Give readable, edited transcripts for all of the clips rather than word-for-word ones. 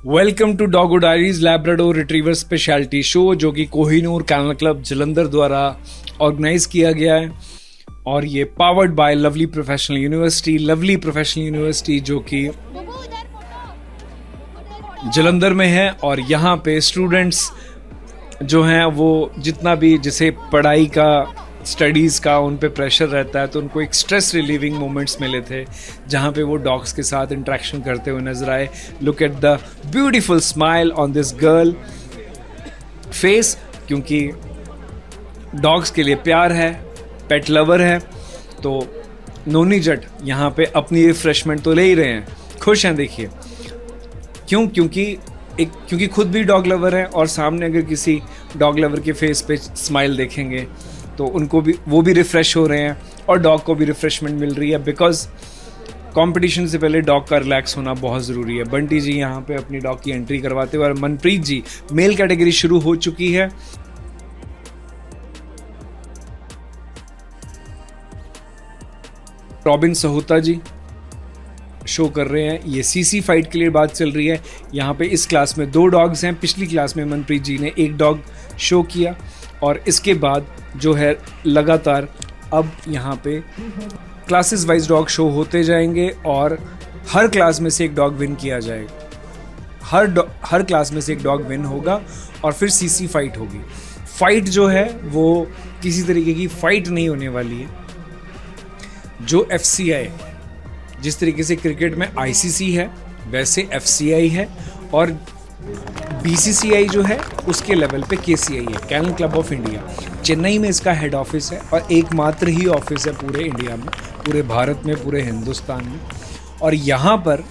Welcome to Dogo diaries Labrador retriever speciality show, जो कि Kohinoor canal club Jalandhar द्वारा organise किया गया है और ये powered by lovely professional university जो कि जलंधर में है। और यहाँ पे स्टूडेंट्स जो हैं वो जितना भी जैसे पढ़ाई का स्टडीज़ का उन पे प्रेशर रहता है, तो उनको एक स्ट्रेस रिलीविंग मोमेंट्स मिले थे जहाँ पे वो डॉग्स के साथ इंटरेक्शन करते हुए नजर आए। Look at the beautiful smile on this girl face, क्योंकि डॉग्स के लिए प्यार है, पेट लवर है। तो नोनी जट यहाँ पे अपनी रिफ्रेशमेंट तो ले ही रहे हैं, खुश हैं। देखिए क्योंकि खुद भी डॉग लवर है और सामने अगर किसी डॉग लवर के फेस पे स्माइल देखेंगे तो उनको भी वो भी रिफ़्रेश हो रहे हैं और डॉग को भी रिफ़्रेशमेंट मिल रही है, बिकॉज कंपटीशन से पहले डॉग का रिलैक्स होना बहुत ज़रूरी है। बंटी जी यहाँ पे अपनी डॉग की एंट्री करवाते हुए, और मनप्रीत जी, मेल कैटेगरी शुरू हो चुकी है। रॉबिन सहोता जी शो कर रहे हैं। ये सीसी फाइट के लिए बात चल रही है। यहाँ पे इस क्लास में 2 डॉग्स हैं। पिछली क्लास में मनप्रीत जी ने 1 डॉग शो किया और इसके बाद जो है लगातार अब यहाँ पे क्लासेस वाइज डॉग शो होते जाएंगे और हर क्लास में से 1 डॉग विन किया जाएगा। हर क्लास में से 1 डॉग विन होगा और फिर सीसी फाइट होगी। फाइट जो है वो किसी तरीके की फाइट नहीं होने वाली है। जो FCI, जिस तरीके से क्रिकेट में ICC है वैसे FCI है, और BCCI जो है उसके लेवल पे KCI है, kennel club of India. Chennai में इसका हेड ऑफिस है और एकमात्र ही ऑफिस है पूरे इंडिया में, पूरे भारत में, पूरे हिंदुस्तान में। और यहाँ पर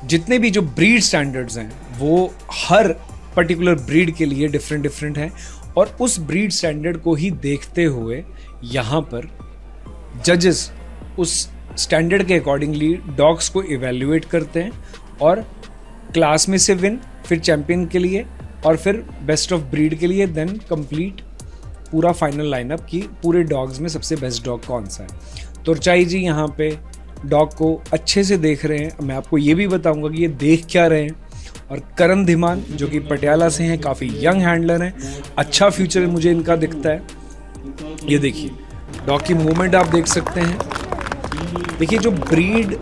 जितने भी जो ब्रीड स्टैंडर्ड्स हैं वो हर पर्टिकुलर ब्रीड के लिए डिफरेंट हैं, और उस ब्रीड स्टैंडर्ड को ही देखते हुए यहाँ पर जजेस उस स्टैंडर्ड के अकॉर्डिंगली डॉग्स को इवेल्युएट करते हैं और क्लास में से विन, फिर चैंपियन के लिए और फिर बेस्ट ऑफ ब्रीड के लिए, देन कंप्लीट पूरा फाइनल लाइनअप की पूरे डॉग्स में सबसे बेस्ट डॉग कौन सा है। तुरचाई जी यहाँ पे डॉग को अच्छे से देख रहे हैं। मैं आपको ये भी बताऊंगा कि ये देख क्या रहे हैं। और करण धीमान जो कि पटियाला से हैं, काफ़ी यंग हैंडलर हैं, अच्छा फ्यूचर मुझे इनका दिखता है। ये देखिए डॉग की मूवमेंट आप देख सकते हैं। देखिए जो ब्रीड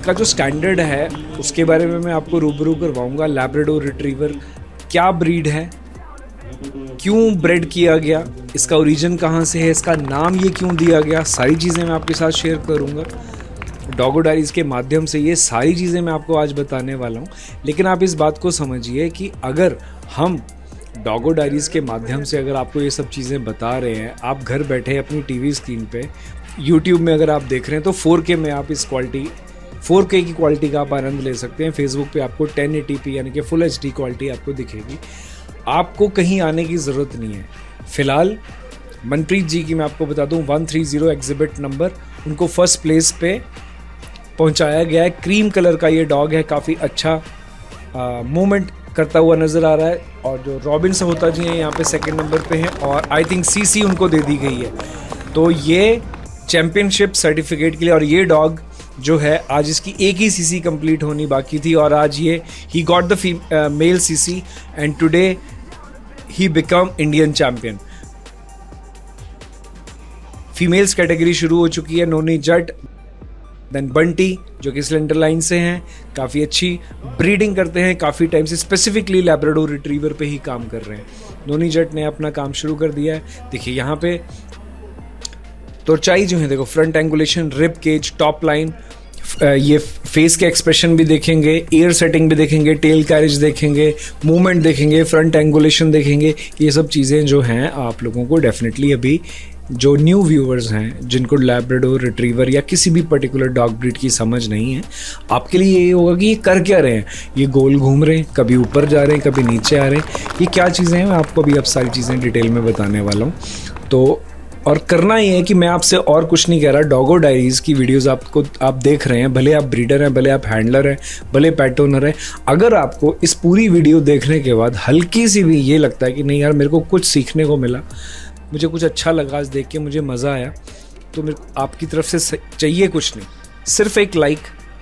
का जो स्टैंडर्ड है उसके बारे में मैं आपको रूबरू करवाऊंगा। लैब्राडोर रिट्रीवर क्या ब्रीड है, क्यों ब्रेड किया गया, इसका ओरिजिन कहाँ से है, इसका नाम ये क्यों दिया गया, सारी चीज़ें मैं आपके साथ शेयर करूंगा। डॉगो डायरीज के माध्यम से ये सारी चीज़ें मैं आपको आज बताने वाला हूँ। लेकिन आप इस बात को समझिए कि अगर हम डॉगो डायरीज के माध्यम से अगर आपको ये सब चीज़ें बता रहे हैं, आप घर बैठे अपनी टीवी स्क्रीन पे, यूट्यूब में अगर आप देख रहे हैं तो 4K में आप इस 4K की क्वालिटी का आप आनंद ले सकते हैं। फेसबुक पे आपको 1080p यानी कि फुल HD क्वालिटी आपको दिखेगी। आपको कहीं आने की ज़रूरत नहीं है। फ़िलहाल मनप्रीत जी की मैं आपको बता दूं 130 एग्जिबिट नंबर, उनको फर्स्ट प्लेस पे पहुंचाया गया है। क्रीम कलर का ये डॉग है, काफ़ी अच्छा मूवमेंट करता हुआ नज़र आ रहा है। और जो रॉबिन सहोता जी हैं यहाँ पे 2nd नंबर पे हैं और आई थिंक CC उनको दे दी गई है। तो ये चैम्पियनशिप सर्टिफिकेट के लिए, और ये डॉग जो है आज इसकी 1 ही CC कंप्लीट होनी बाकी थी और आज ये he got the male CC and today he become Indian champion. Females category शुरू हो चुकी है। नोनी जट, देन बंटी जो कि स्लेंडर लाइन से हैं, काफ़ी अच्छी ब्रीडिंग करते हैं, काफ़ी टाइम से स्पेसिफिकली लैब्राडोर रिट्रीवर पे ही काम कर रहे हैं। नोनी जट ने अपना काम शुरू कर दिया है। देखिए यहाँ पे तुरचाई जो है, देखो front angulation, rib cage, top line, ये फेस के एक्सप्रेशन भी देखेंगे, ईयर सेटिंग भी देखेंगे, टेल कैरेज देखेंगे, मूवमेंट देखेंगे, फ्रंट एंगुलेशन देखेंगे। ये सब चीज़ें जो हैं आप लोगों को डेफिनेटली अभी जो न्यू व्यूअर्स हैं जिनको लैब्राडोर रिट्रीवर या किसी भी पर्टिकुलर डॉग ब्रीड की समझ नहीं है, आपके लिए ये होगा कि ये कर क्या रहे हैं, ये गोल घूम रहे हैं, कभी ऊपर जा रहे हैं, कभी नीचे आ रहे हैं, ये क्या चीज़ें हैं। मैं आपको अभी अब सारी चीज़ें डिटेल में बताने वाला हूँ। तो और करना ही है कि मैं आपसे और कुछ नहीं कह रहा। डॉगो डायरीज़ की वीडियोस आप देख रहे हैं, भले आप ब्रीडर हैं, भले आप हैंडलर हैं, भले पेट ओनर हैं। अगर आपको इस पूरी वीडियो देखने के बाद हल्की सी भी ये लगता है कि नहीं यार मेरे को कुछ सीखने को मिला, मुझे कुछ अच्छा लगा, आज देख के मुझे मज़ा आया, तो मेरे को आपकी तरफ से चाहिए कुछ नहीं, सिर्फ एक लाइक,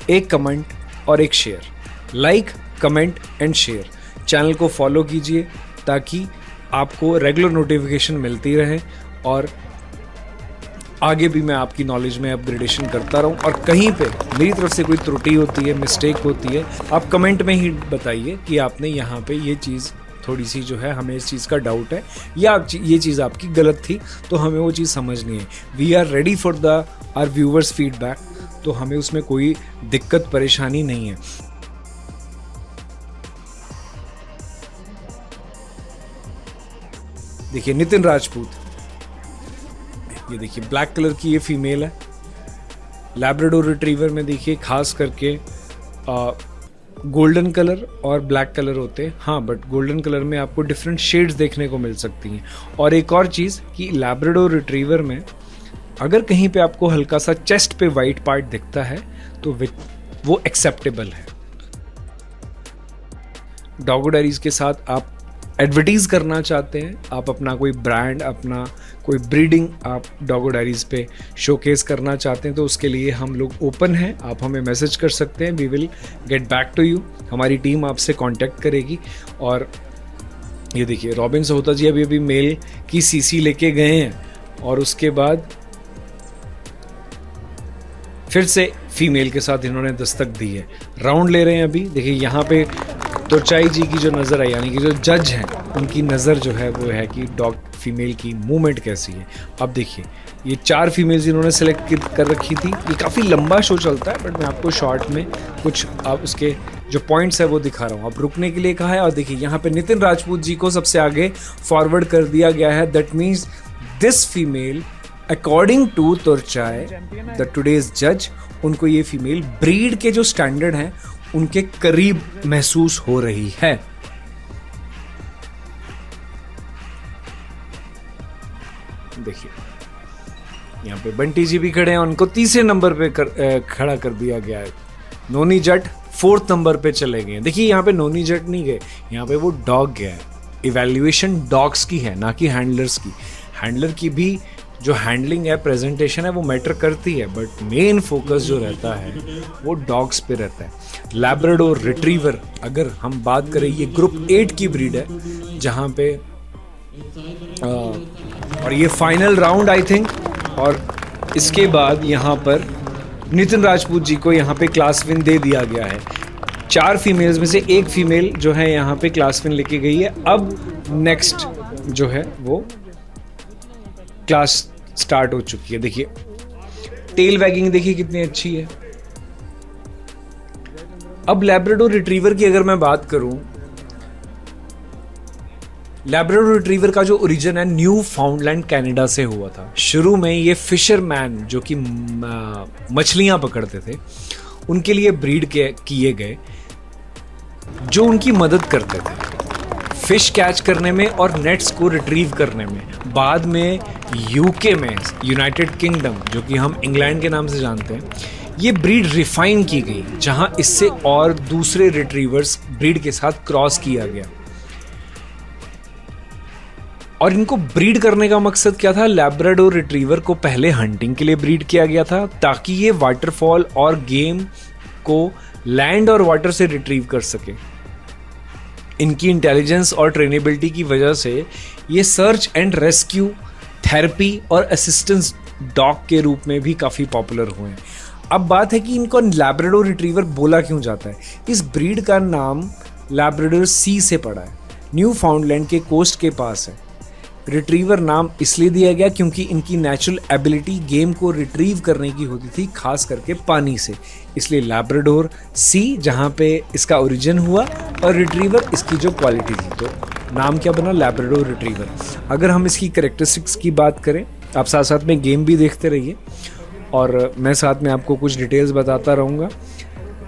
एक कमेंट और एक share. Like, comment and share. Channel को फॉलो कीजिए ताकि आपको रेगुलर नोटिफिकेशन मिलती रहे और आगे भी मैं आपकी नॉलेज में अपग्रेडेशन करता रहूं। और कहीं पे मेरी तरफ से कोई त्रुटि होती है, मिस्टेक होती है, आप कमेंट में ही बताइए कि आपने यहाँ पे ये चीज़ थोड़ी सी जो है, हमें इस चीज़ का डाउट है या ये चीज़ आपकी गलत थी, तो हमें वो चीज़ समझनी है। We are ready for the our viewers feedback, तो हमें उसमें कोई दिक्कत परेशानी नहीं है। देखिए नितिन राजपूत, ये देखिए ब्लैक कलर की ये फीमेल है। लैब्राडोर रिट्रीवर में देखिए खास करके गोल्डन कलर और ब्लैक कलर होते हैं, हाँ, बट गोल्डन कलर में आपको डिफरेंट शेड्स देखने को मिल सकती हैं। और एक और चीज़ कि लैब्राडोर रिट्रीवर में अगर कहीं पे आपको हल्का सा चेस्ट पे वाइट पार्ट दिखता है तो वो एक्सेप्टेबल है। डॉगो डायरीज के साथ आप एडवर्टीज़ करना चाहते हैं, आप अपना कोई ब्रांड, अपना कोई ब्रीडिंग आप डॉगो डायरीज पे शोकेस करना चाहते हैं, तो उसके लिए हम लोग ओपन हैं। आप हमें मैसेज कर सकते हैं, we will get back to you. हमारी टीम आपसे कांटेक्ट करेगी। और ये देखिए रॉबिन सोहता जी अभी मेल की सीसी लेके गए हैं और उसके बाद फिर से फीमेल के साथ इन्होंने दस्तक दी है। राउंड ले रहे हैं अभी। देखिए यहाँ पे तुर्चाई जी की जो नज़र है, यानी कि जो जज हैं, उनकी नज़र जो है वो है कि डॉग फीमेल की मूवमेंट कैसी है। अब देखिए ये 4 फीमेल्स इन्होंने सेलेक्ट कर रखी थी। ये काफ़ी लंबा शो चलता है, बट मैं आपको शॉर्ट में कुछ आप उसके जो पॉइंट्स है वो दिखा रहा हूँ। अब रुकने के लिए कहा है और देखिए यहाँ पे नितिन राजपूत जी को सबसे आगे फॉरवर्ड कर दिया गया है। That means this female according to तुर्चाई द टुडेज जज, उनको ये फीमेल ब्रीड के जो स्टैंडर्ड हैं उनके करीब महसूस हो रही है। देखिए यहाँ पे बंटी जी भी खड़े हैं, उनको तीसरे नंबर पे खड़ा कर दिया गया है। नोनी जट 4th नंबर पे चले गए। देखिए यहाँ पे नोनी जट नहीं गए, यहाँ पे वो डॉग गया है। इवैल्यूएशन डॉग्स की है, ना कि हैंडलर्स की। हैंडलर की भी जो हैंडलिंग है, प्रेजेंटेशन है, वो मैटर करती है, बट मेन फोकस जो रहता है वो डॉग्स पे रहता है। लैब्राडोर रिट्रीवर अगर हम बात करें, ये ग्रुप 8 की ब्रीड है, जहाँ पे और ये फाइनल राउंड आई थिंक। और इसके बाद यहाँ पर नितिन राजपूत जी को यहाँ पे क्लास विन दे दिया गया है। 4 फीमेल्स में से एक फीमेल जो है यहाँ पे क्लास विन लेके गई है। अब नेक्स्ट जो है वो क्लास स्टार्ट हो चुकी है। देखिए टेल वैगिंग देखिए कितनी अच्छी है। अब लैब्राडोर रिट्रीवर की अगर मैं बात करूं, लैब्राडोर रिट्रीवर का जो ओरिजिन है न्यू फाउंडलैंड कनाडा से हुआ था। शुरू में ये फिशरमैन जो कि मछलियां पकड़ते थे, उनके लिए ब्रीड किए गए, जो उनकी मदद करते थे फिश कैच करने में और नेट्स को रिट्रीव करने में। बाद में यूके में, यूनाइटेड किंगडम जो कि हम इंग्लैंड के नाम से जानते हैं, ये ब्रीड रिफाइन की गई, जहां इससे और दूसरे रिट्रीवर्स ब्रीड के साथ क्रॉस किया गया। और इनको ब्रीड करने का मकसद क्या था? लैब्राडोर रिट्रीवर को पहले हंटिंग के लिए ब्रीड किया गया था, ताकि ये वाटरफॉल और गेम को लैंड और वाटर से रिट्रीव कर सके। इनकी इंटेलिजेंस और ट्रेनेबिलिटी की वजह से ये सर्च एंड रेस्क्यू, थेरेपी और असिस्टेंस डॉग के रूप में भी काफ़ी पॉपुलर हुए हैं। अब बात है कि इनको लैब्राडोर रिट्रीवर बोला क्यों जाता है। इस ब्रीड का नाम लैब्राडोर सी से पड़ा है, न्यू फाउंडलैंड के कोस्ट के पास है। रिट्रीवर नाम इसलिए दिया गया क्योंकि इनकी नेचुरल एबिलिटी गेम को रिट्रीव करने की होती थी, खास करके पानी से, इसलिए लैब्राडोर सी जहाँ पे इसका ओरिजिन हुआ और रिट्रीवर इसकी जो क्वालिटी थी, तो नाम क्या बना? Labrador retriever. अगर हम इसकी कैरेक्टरिस्टिक्स की बात करें, आप साथ साथ में गेम भी देखते रहिए और मैं साथ में आपको कुछ डिटेल्स बताता रहूँगा।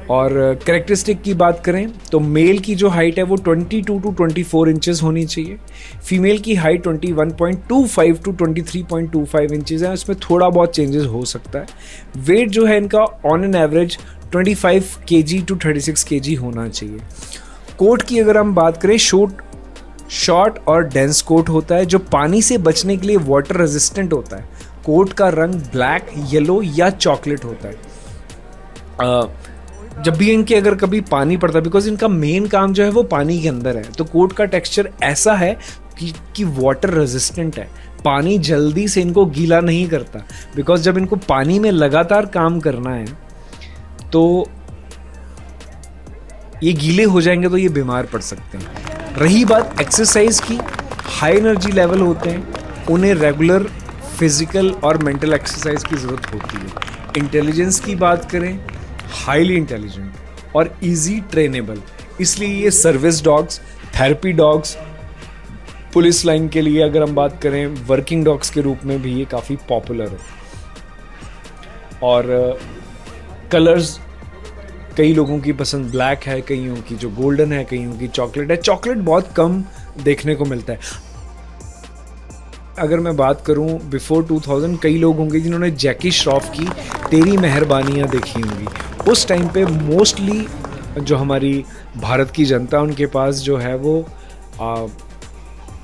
और कैरेक्टरिस्टिक की बात करें तो मेल की जो हाइट है वो 22 टू 24 इंचेस होनी चाहिए। फीमेल की हाइट 21.25 टू 23.25 इंचेस है, इसमें थोड़ा बहुत चेंजेस हो सकता है। वेट जो है इनका on an average 25 kg to 36 kg होना चाहिए। कोट की अगर हम बात करें, शॉर्ट और डेंस कोट होता है, जो पानी से बचने के लिए वाटर रेजिस्टेंट होता है। कोट का रंग ब्लैक, येलो या चॉकलेट होता है। जब भी इनके अगर कभी पानी पड़ता है, बिकॉज इनका मेन काम जो है वो पानी के अंदर है, तो कोट का टेक्सचर ऐसा है कि वाटर रेजिस्टेंट है, पानी जल्दी से इनको गीला नहीं करता। बिकॉज जब इनको पानी में लगातार काम करना है तो ये गीले हो जाएंगे तो ये बीमार पड़ सकते हैं। रही बात एक्सरसाइज की, हाई एनर्जी लेवल होते हैं, उन्हें रेगुलर फिजिकल और मेंटल एक्सरसाइज की ज़रूरत होती है। इंटेलिजेंस की बात करें, हाईली इंटेलिजेंट और इजी ट्रेनेबल, इसलिए ये service dogs, therapy dogs, police line के लिए अगर हम बात करें, वर्किंग डॉग्स के रूप में भी ये काफ़ी पॉपुलर है। और कलर्स कई लोगों की पसंद ब्लैक है, कईयों की जो गोल्डन है, कईयों की चॉकलेट है। चॉकलेट बहुत कम देखने को मिलता है। अगर मैं बात करूं बिफोर 2000 कई लोग होंगे जिन्होंने जैकी श्रॉफ की तेरी मेहरबानियाँ देखी होंगी। उस टाइम पे मोस्टली जो हमारी भारत की जनता, उनके पास जो है वो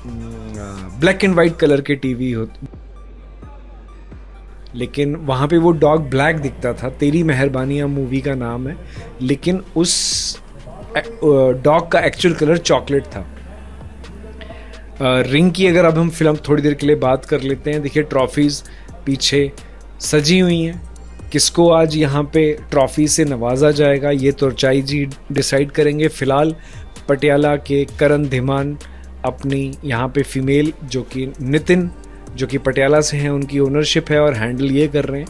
ब्लैक एंड वाइट कलर के टीवी होते, लेकिन वहाँ पे वो डॉग ब्लैक दिखता था। तेरी मेहरबानियाँ मूवी का नाम है, लेकिन उस डॉग का एक्चुअल कलर चॉकलेट था। रिंग की अगर अब हम फिल्म थोड़ी देर के लिए बात कर लेते हैं। देखिए ट्रॉफीज़ पीछे सजी हुई हैं, किसको आज यहाँ पे ट्रॉफी से नवाजा जाएगा ये तुरचाई जी डिसाइड करेंगे। फ़िलहाल पटियाला के करण धीमान अपनी यहाँ पे फीमेल जो कि नितिन, जो कि पटियाला से हैं, उनकी ओनरशिप है और हैंडल ये कर रहे हैं।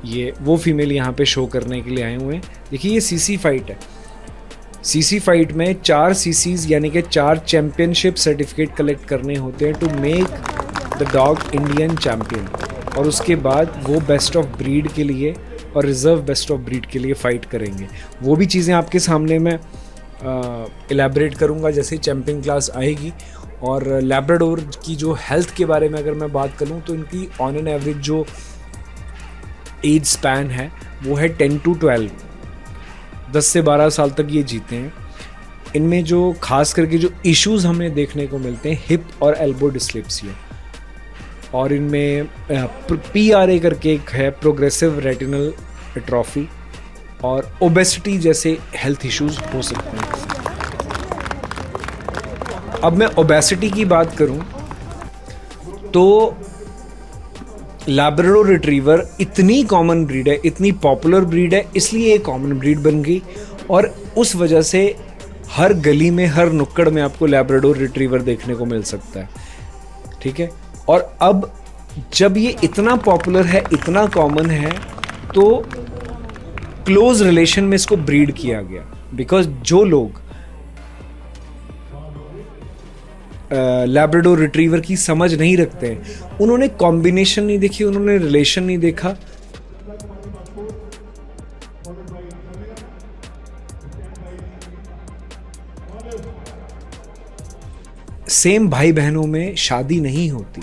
ये वो फीमेल यहाँ पे शो करने के लिए आए हुए हैं। देखिए ये सीसी फाइट है। सीसी फाइट में 4 सीसीज यानी कि 4 चैम्पियनशिप सर्टिफिकेट कलेक्ट करने होते हैं to make the dog Indian champion, और उसके बाद वो बेस्ट ऑफ ब्रीड के लिए और रिज़र्व बेस्ट ऑफ ब्रीड के लिए फ़ाइट करेंगे। वो भी चीज़ें आपके सामने मैं इलेबरेट करूँगा जैसे चैम्पियन क्लास आएगी। और लैब्राडोर की जो हेल्थ के बारे में अगर मैं बात करूँ तो इनकी ऑन एन एवरेज जो एज स्पैन है वो है 10 to 12, 10 से 12 साल तक ये जीते हैं। इनमें जो खास करके जो इश्यूज हमें देखने को मिलते हैं, हिप और एल्बो डिस्लिप्सिया, और इनमें PRA करके एक है, प्रोग्रेसिव रेटिनल एट्रोफी, और ओबेसिटी जैसे हेल्थ इश्यूज हो सकते हैं। अब मैं ओबेसिटी की बात करूं तो लैब्राडोर रिट्रीवर इतनी कॉमन ब्रीड है, इतनी पॉपुलर ब्रीड है, इसलिए एक कॉमन ब्रीड बन गई, और उस वजह से हर गली में, हर नुक्कड़ में आपको लैब्राडोर रिट्रीवर देखने को मिल सकता है। ठीक है, और अब जब ये इतना पॉपुलर है, इतना कॉमन है, तो क्लोज रिलेशन में इसको ब्रीड किया गया। बिकॉज जो लोग लैब्राडोर रिट्रीवर की समझ नहीं रखते हैं, उन्होंने कॉम्बिनेशन नहीं देखी, उन्होंने रिलेशन नहीं देखा, सेम भाई बहनों में शादी नहीं होती।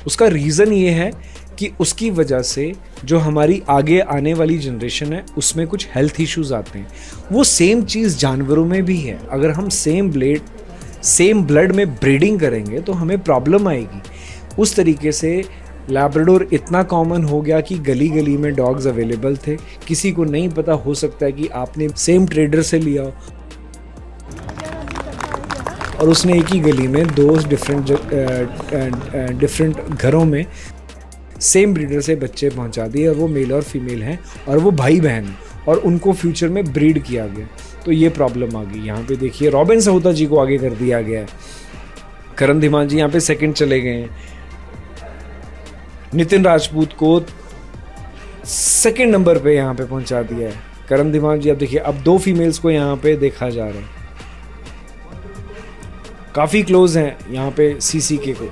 उसका रीज़न ये है कि उसकी वजह से जो हमारी आगे आने वाली जनरेशन है उसमें कुछ हेल्थ इश्यूज आते हैं। वो सेम चीज़ जानवरों में भी है। अगर हम सेम ब्लड में ब्रीडिंग करेंगे तो हमें प्रॉब्लम आएगी। उस तरीके से लैब्राडोर इतना कॉमन हो गया कि गली गली में डॉग्स अवेलेबल थे। किसी को नहीं पता, हो सकता है कि आपने सेम ट्रेडर से लिया और उसने एक ही गली में 2 डिफरेंट घरों में सेम ब्रीडर से बच्चे पहुंचा दिए, और वो मेल और फीमेल हैं और वो भाई बहन हैं, और उनको फ्यूचर में ब्रीड किया गया, तो ये प्रॉब्लम आ गई। यहाँ पे देखिए रॉबिन सहुता जी को आगे कर दिया गया है, करण धीमान जी यहाँ पे सेकंड चले गए हैं, नितिन राजपूत को सेकंड नंबर पे यहाँ पे पहुँचा दिया है करण धीमान जी। अब देखिए अब 2 फीमेल्स को यहाँ पे देखा जा रहा है, काफ़ी क्लोज हैं यहाँ पे सीसी के को।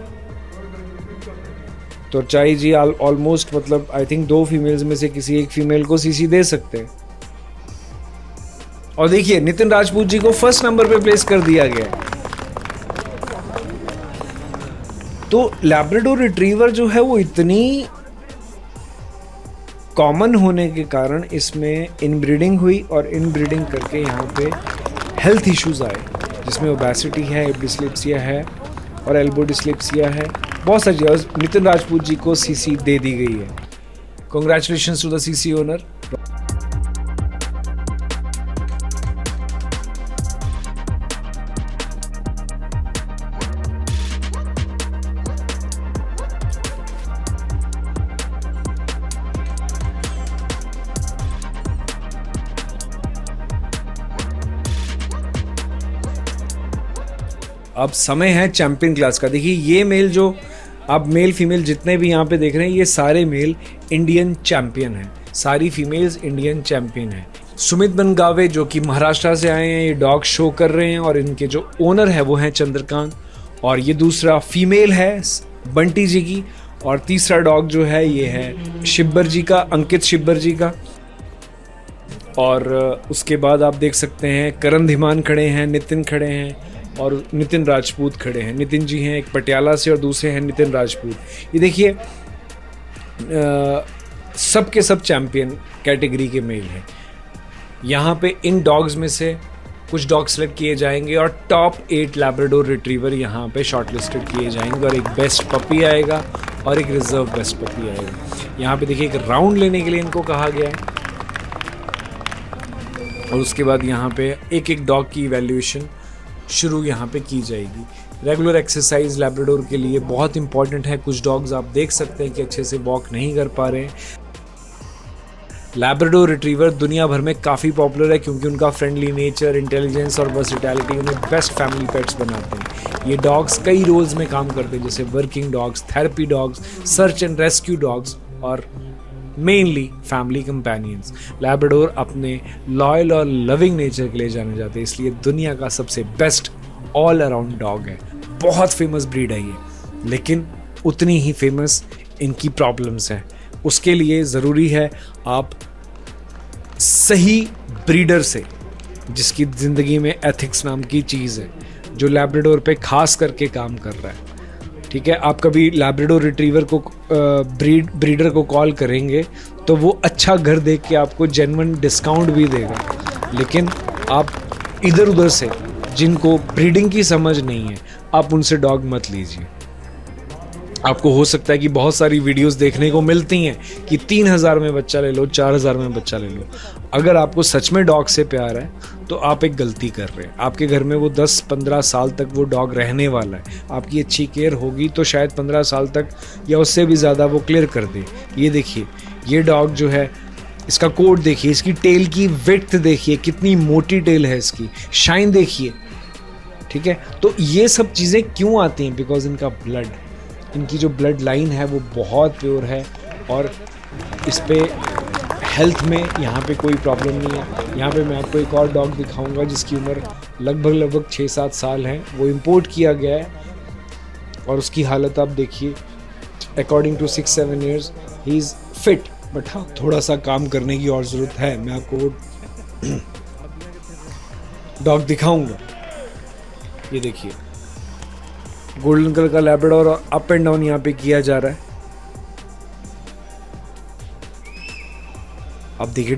तो चाई जी ऑलमोस्ट मतलब आई थिंक 2 फीमेल्स में से किसी एक फीमेल को सीसी दे सकते हैं। और देखिए नितिन राजपूत जी को फर्स्ट नंबर पे प्लेस कर दिया गया। तो लैब्राडोर रिट्रीवर जो है वो इतनी कॉमन होने के कारण इसमें इनब्रीडिंग हुई, और इनब्रीडिंग करके यहाँ पे हेल्थ इश्यूज आए, जिसमें ओबेसिटी है, हिप डिस्लिप्सिया है और एल्बो डिस्लिप्सिया है, बहुत सारी चीज़ें। नितिन राजपूत जी को सीसी दे दी गई है। Congratulations to the CC owner. अब समय है चैंपियन क्लास का। देखिए ये मेल जो आप मेल फीमेल जितने भी यहाँ पे देख रहे हैं, ये सारे मेल इंडियन चैंपियन हैं, सारी फीमेल्स इंडियन चैंपियन हैं। सुमित बनगावे जो कि महाराष्ट्र से आए हैं, ये डॉग शो कर रहे हैं और इनके जो ओनर है वो हैं चंद्रकांत। और ये दूसरा फीमेल है बंटी जी की, और तीसरा डॉग जो है ये है शिब्बर जी का, अंकित शिब्बर जी का। और उसके बाद आप देख सकते हैं करण धीमान खड़े हैं, नितिन खड़े हैं और नितिन राजपूत खड़े हैं। नितिन जी हैं एक पटियाला से और दूसरे हैं नितिन राजपूत। ये देखिए सब के सब चैंपियन कैटेगरी के मेल हैं। यहाँ पे इन डॉग्स में से कुछ डॉग सेलेक्ट किए जाएंगे और टॉप 8 लैब्राडोर रिट्रीवर यहाँ पे शॉर्टलिस्टेड किए जाएंगे और एक बेस्ट पपी आएगा और एक रिजर्व बेस्ट पपी आएगा। यहाँ पे देखिए एक राउंड लेने के लिए इनको कहा गया है और उसके बाद यहाँ पे एक एक डॉग की इवैल्यूएशन शुरू यहाँ पे की जाएगी। रेगुलर एक्सरसाइज लैब्राडोर के लिए बहुत इंपॉर्टेंट है। कुछ डॉग्स आप देख सकते हैं कि अच्छे से वॉक नहीं कर पा रहे हैं। लैब्राडोर रिट्रीवर दुनिया भर में काफ़ी पॉपुलर है क्योंकि उनका फ्रेंडली नेचर, इंटेलिजेंस और वर्सेटैलिटी उन्हें बेस्ट फैमिली पेट्स बनाते हैं। ये डॉग्स कई रोल्स में काम करते हैं, जैसे working dogs, therapy dogs, search and rescue dogs और मेनली फैमिली कंपेनियंस। लैब्राडोर अपने लॉयल और लविंग नेचर के लिए जाने जाते हैं, इसलिए दुनिया का सबसे बेस्ट ऑल अराउंड डॉग है। बहुत फेमस ब्रीड है ये, लेकिन उतनी ही फेमस इनकी प्रॉब्लम्स हैं। उसके लिए ज़रूरी है आप सही ब्रीडर से, जिसकी ज़िंदगी में एथिक्स नाम की चीज़ है, जो लैब्राडोर पे खास करके काम कर रहा है। ठीक है, आप कभी लैब्राडोर रिट्रीवर को ब्रीडर को कॉल करेंगे तो वो अच्छा घर देख के आपको जेन्युइन डिस्काउंट भी देगा, लेकिन आप इधर उधर से जिनको ब्रीडिंग की समझ नहीं है आप उनसे डॉग मत लीजिए। आपको हो सकता है कि बहुत सारी वीडियोस देखने को मिलती हैं कि 3000 में बच्चा ले लो, 4000 में बच्चा ले लो। अगर आपको सच में डॉग से प्यार है तो आप एक गलती कर रहे हैं। आपके घर में वो 10-15 साल तक वो डॉग रहने वाला है। आपकी अच्छी केयर होगी तो शायद 15 साल तक या उससे भी ज़्यादा वो क्लियर कर दे। ये देखिए, ये डॉग जो है, इसका कोट देखिए, इसकी टेल की विड्थ देखिए, कितनी मोटी टेल है इसकी, शाइन देखिए। ठीक है, तो ये सब चीज़ें क्यों आती हैं? बिकॉज इनका ब्लड, इनकी जो ब्लड लाइन है वो बहुत प्योर है और इस पे हेल्थ में यहाँ पे कोई प्रॉब्लम नहीं है। यहाँ पे मैं आपको एक और डॉग दिखाऊंगा जिसकी उम्र लगभग 6-7 साल है। वो इंपोर्ट किया गया है और उसकी हालत आप देखिए, according to 6-7 years he is fit, but हाँ थोड़ा सा काम करने की और ज़रूरत है। मैं आपको वो डॉग दिखाऊंगा। ये देखिए, गोल्डन कलर का लैब्राडोर और अप एंड डाउन यहाँ पे किया जा रहा है। अब देखिए,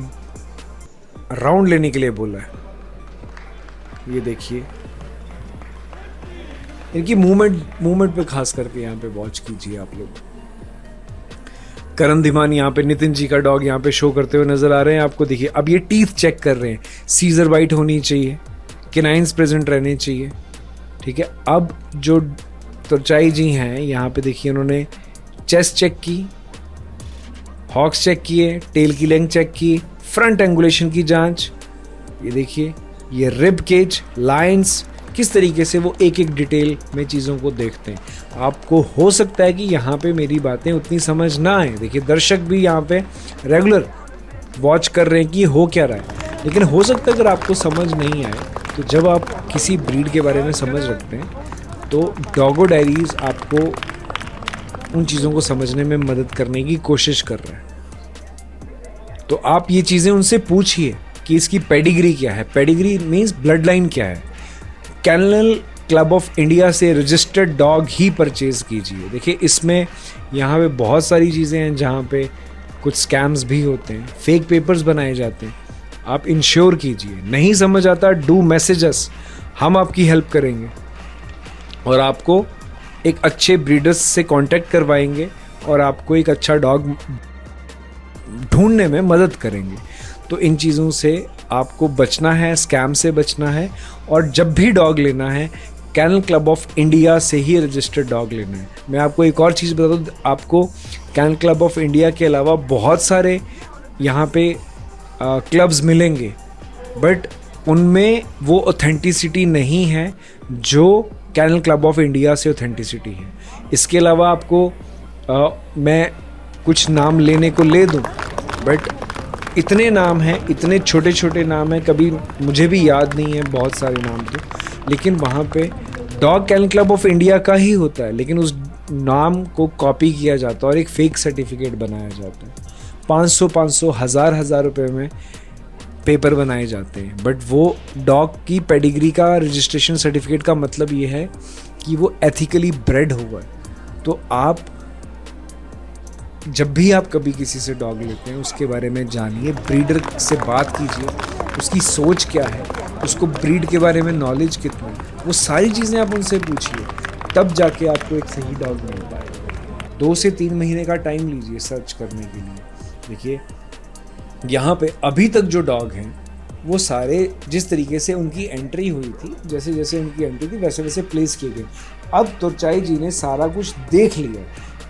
राउंड लेने के लिए बोला है। ये देखिए, इनकी मूवमेंट पे खास करके यहाँ पे वॉच कीजिए आप लोग। करण धीमान यहाँ पे नितिन जी का डॉग यहाँ पे शो करते हुए नजर आ रहे हैं आपको। देखिए, अब ये टीथ चेक कर रहे हैं, सीजर बाइट होनी चाहिए, केनाइन्स प्रेजेंट रहने चाहिए। ठीक है, अब जो त्वचाई जी हैं यहाँ पे देखिए, उन्होंने चेस्ट चेक की, हॉक्स चेक किए, टेल की लेंथ चेक की, फ्रंट एंगुलेशन की जांच। ये देखिए, ये रिब केज, लाइंस, किस तरीके से वो एक एक डिटेल में चीज़ों को देखते हैं। आपको हो सकता है कि यहाँ पे मेरी बातें उतनी समझ ना आए। देखिए, दर्शक भी यहाँ पे रेगुलर वॉच कर रहे हैं कि हो क्या रहा है, लेकिन हो सकता है अगर आपको समझ नहीं आए तो जब आप किसी ब्रीड के बारे में समझ रखते हैं तो डॉगो डायरीज आपको उन चीज़ों को समझने में मदद करने की कोशिश कर रहा है। तो आप ये चीज़ें उनसे पूछिए कि इसकी पेडिग्री क्या है। पेडिग्री मीन्स ब्लड लाइन क्या है। कैनल क्लब ऑफ इंडिया से रजिस्टर्ड डॉग ही परचेज कीजिए। देखिए, इसमें यहाँ पे बहुत सारी चीज़ें हैं जहाँ पे कुछ स्कैम्स भी होते हैं, फेक पेपर्स बनाए जाते हैं। आप इंश्योर कीजिए। नहीं समझ आता, डू मैसेज अस, हम आपकी हेल्प करेंगे और आपको एक अच्छे ब्रीडर्स से कांटेक्ट करवाएंगे और आपको एक अच्छा डॉग ढूंढने में मदद करेंगे। तो इन चीज़ों से आपको बचना है, स्कैम से बचना है, और जब भी डॉग लेना है कैनल क्लब ऑफ इंडिया से ही रजिस्टर्ड डॉग लेना है। मैं आपको एक और चीज़ बता दूँ, आपको कैनल क्लब ऑफ इंडिया के अलावा बहुत सारे यहाँ पे क्लब्स मिलेंगे, बट उनमें वो ऑथेंटिसिटी नहीं है जो कैनल क्लब ऑफ इंडिया से ऑथेंटिसिटी है। इसके अलावा आपको मैं कुछ नाम लेने को ले दूं, बट इतने नाम हैं, इतने छोटे छोटे नाम हैं, कभी मुझे भी याद नहीं है बहुत सारे नाम तो, लेकिन वहाँ पे dog kennel club of India का ही होता है, लेकिन उस नाम को कॉपी किया जाता है और एक फेक सर्टिफिकेट बनाया जाता है। 500 हज़ार रुपए में पेपर बनाए जाते हैं, बट वो डॉग की पेडिग्री का रजिस्ट्रेशन सर्टिफिकेट का मतलब ये है कि वो एथिकली ब्रेड हुआ है। तो आप जब भी आप कभी किसी से डॉग लेते हैं उसके बारे में जानिए, ब्रीडर से बात कीजिए, उसकी सोच क्या है, उसको ब्रीड के बारे में नॉलेज कितना है, वो सारी चीज़ें आप उनसे पूछिए, तब जाके आपको एक सही डॉग मिल पाएगा। 2 से 3 महीने का टाइम लीजिए सर्च करने के लिए। देखिए यहाँ पे अभी तक जो डॉग हैं वो सारे जिस तरीके से उनकी एंट्री हुई थी, जैसे जैसे उनकी एंट्री थी वैसे वैसे प्लेस किए गए। अब तुरचाई जी ने सारा कुछ देख लिया,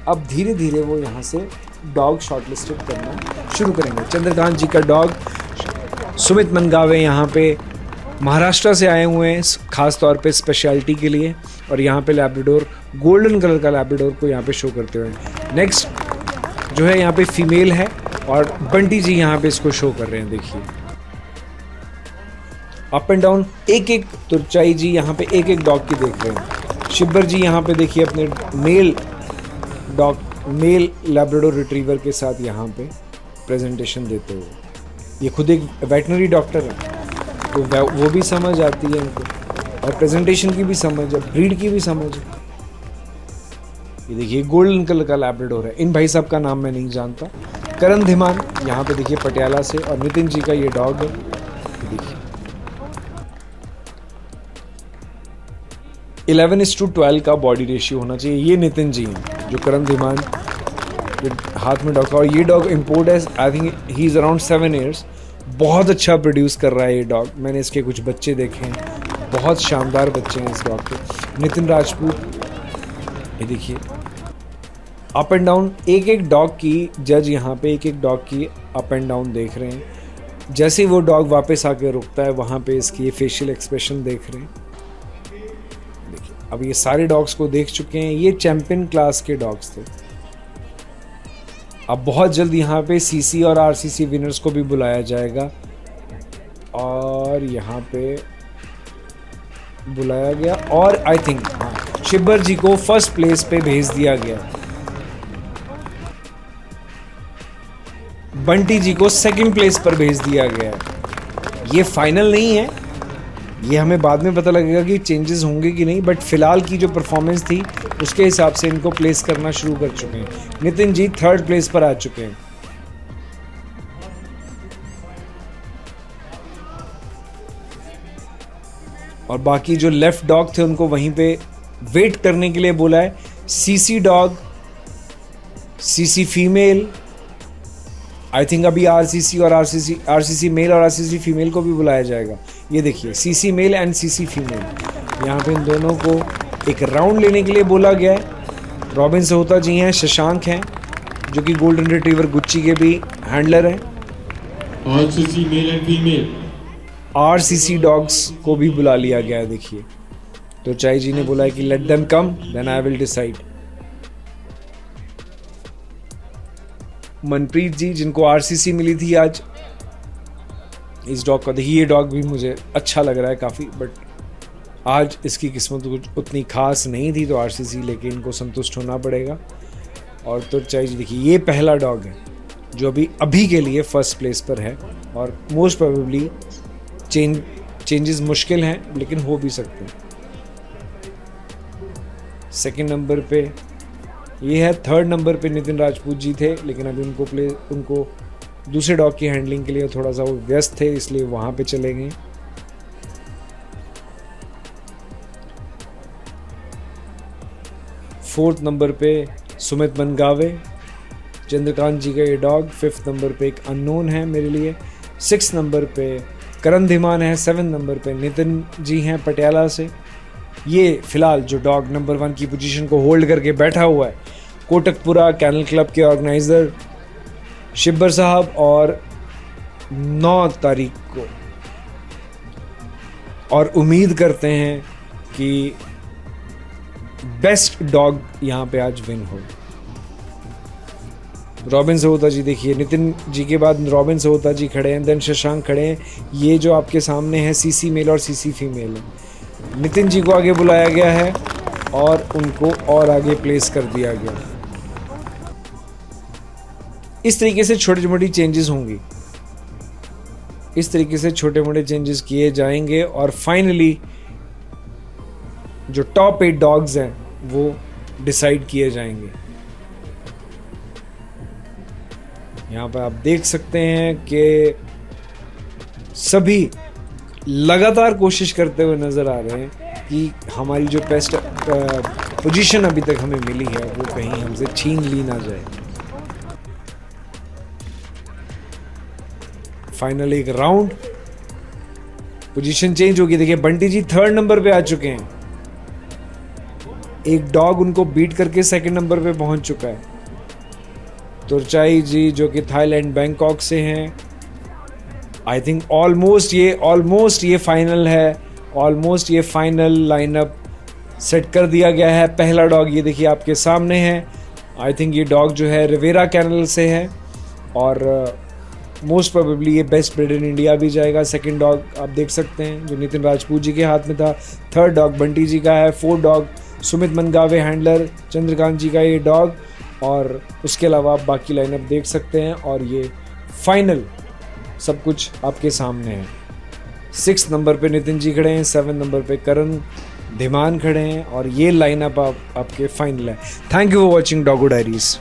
अब धीरे धीरे वो यहाँ से डॉग शॉर्टलिस्टेड करना शुरू करेंगे। चंद्रकांत जी का डॉग सुमित मनगावे यहाँ पे महाराष्ट्र से आए हुए हैं ख़ास तौर पे स्पेशलिटी के लिए, और यहाँ पे लैब्राडोर गोल्डन कलर का लैब्राडोर को यहाँ पे शो करते हुए। नेक्स्ट जो है यहाँ पे फीमेल है और बंटी जी यहाँ पे इसको शो कर रहे हैं। देखिए अप एंड डाउन एक एक तुरचाई जी यहाँ पे एक एक डॉग की देख रहे हैं। शिब्बर जी यहाँ पे देखिए अपने मेल लैब्राडोर रिट्रीवर के साथ यहाँ पे प्रेजेंटेशन देते हुए। ये खुद एक वेटनरी डॉक्टर है तो वो भी समझ आती है इनको, और प्रेजेंटेशन की भी समझ है, ब्रीड की भी समझ है। ये देखिए गोल्डन कलर का लैब्राडोर है। इन भाई साहब का नाम मैं नहीं जानता। करण धीमान यहाँ पे देखिए पटियाला से, और नितिन जी का ये डॉग है। देखिए 11:12 का बॉडी रेशियो होना चाहिए। ये नितिन जी हैं जो करण धीमान हाथ में डॉग का, और ये डॉग इम्पोर्ट है, I think he is around 7 years. बहुत अच्छा प्रोड्यूस कर रहा है ये डॉग। मैंने इसके कुछ बच्चे देखे हैं, बहुत शानदार बच्चे हैं इस डॉग के। नितिन राजपूत ये देखिए अप एंड डाउन एक एक डॉग की जज यहाँ पे एक एक डॉग की अप एंड डाउन देख रहे हैं। जैसे ही वो डॉग वापस आके रुकता है वहाँ पे इसकी फेशियल एक्सप्रेशन देख रहे हैं। देखिए अब ये सारे डॉग्स को देख चुके हैं, ये चैंपियन क्लास के डॉग्स थे। अब बहुत जल्द यहाँ पे सीसी और आरसीसी विनर्स को भी बुलाया जाएगा, और यहाँ पे बुलाया गया, और आई थिंक शिब्बर जी को फर्स्ट प्लेस पे भेज दिया गया, बंटी जी को सेकंड प्लेस पर भेज दिया गया। ये फाइनल नहीं है, ये हमें बाद में पता लगेगा कि चेंजेस होंगे कि नहीं, बट फिलहाल की जो परफॉर्मेंस थी उसके हिसाब से इनको प्लेस करना शुरू कर चुके हैं। नितिन जी 3rd प्लेस पर आ चुके हैं। और बाकी जो लेफ्ट डॉग थे उनको वहीं पे वेट करने के लिए बोला है। CC dog, CC female, I think अभी आरसीसी मेल और आरसीसी फीमेल को भी बुलाया जाएगा। ये देखिए CC male and CC female, यहाँ पे इन दोनों को एक राउंड लेने के लिए बोला गया है। रॉबिन सहोता जी हैं, शशांक हैं जो कि गोल्डन रिट्रीवर गुच्ची के भी हैंडलर हैं। RCC male and female, RCC dogs को भी बुला लिया गया है। देखिए तो चाई जी ने बोला है कि let them come then I will decide. Manpreet ji जिनको आरसीसी मिली थी आज, इस डॉग का देखिए, ये डॉग भी मुझे अच्छा लग रहा है काफ़ी, बट आज इसकी किस्मत कुछ उतनी खास नहीं थी तो आरसीसी लेके इनको संतुष्ट होना पड़ेगा। और तो चाहे जी देखिए ये पहला डॉग है जो अभी के लिए फर्स्ट प्लेस पर है, और मोस्ट प्रोबेबली चेंजेस मुश्किल हैं लेकिन हो भी सकते हैं। सेकंड नंबर पे ये है, 3rd नंबर पे नितिन राजपूत जी थे, लेकिन अभी उनको दूसरे डॉग की हैंडलिंग के लिए थोड़ा सा वो व्यस्त थे, इसलिए वहाँ पे चले गए। फोर्थ नंबर पे सुमित मनगावे, चंद्रकांत जी का ये डॉग। 5th नंबर पे एक अननोन है मेरे लिए। 6th नंबर पे करण धीमान है। 7th नंबर पे नितिन जी हैं पटियाला से। ये फिलहाल जो डॉग नंबर 1 की पोजीशन को होल्ड करके बैठा हुआ है, कोटकपुरा कैनल क्लब के ऑर्गेनाइजर शिब्बर साहब, और 9 तारीख को, और उम्मीद करते हैं कि बेस्ट डॉग यहाँ पे आज विन हो। रॉबिन सहोता जी देखिए, नितिन जी के बाद रॉबिन सहोता जी खड़े हैं, देन शशांक खड़े हैं। ये जो आपके सामने है सीसी मेल और सीसी फीमेल है। नितिन जी को आगे बुलाया गया है और उनको और आगे प्लेस कर दिया गया। इस तरीके से छोटी मोटी चेंजेस होंगी, इस तरीके से छोटे मोटे चेंजेस किए जाएंगे और फाइनली जो टॉप 8 डॉग्स हैं वो डिसाइड किए जाएंगे। यहाँ पर आप देख सकते हैं कि सभी लगातार कोशिश करते हुए नज़र आ रहे हैं कि हमारी जो बेस्ट पोजीशन अभी तक हमें मिली है वो कहीं हमसे छीन ली ना जाए। फाइनल एक राउंड, पोजीशन चेंज होगी। देखिए बंटी जी 3rd नंबर पे आ चुके हैं, एक डॉग उनको बीट करके 2nd नंबर पे पहुंच चुका है। तुरचाई जी जो कि थाईलैंड बैंकॉक से हैं, आई थिंक ऑलमोस्ट ये फाइनल है, ऑलमोस्ट ये फाइनल लाइनअप सेट कर दिया गया है। पहला डॉग ये देखिए आपके सामने है, आई थिंक ये डॉग जो है रिवेरा कैनल से है और मोस्ट प्रोबेबली ये बेस्ट ब्रीड इन इंडिया भी जाएगा। 2nd डॉग आप देख सकते हैं जो नितिन राजपूत जी के हाथ में था। 3rd डॉग बंटी जी का है। 4th dog Sumit Mangave handler Chandrakant ji का ये डॉग, और उसके अलावा आप बाकी लाइनअप देख सकते हैं और ये फाइनल सब कुछ आपके सामने है। 6th नंबर पे नितिन जी खड़े हैं, 7th नंबर पे करण धीमान खड़े हैं और ये लाइनअप आपके फाइनल है। Thank you for watching Doggo diaries.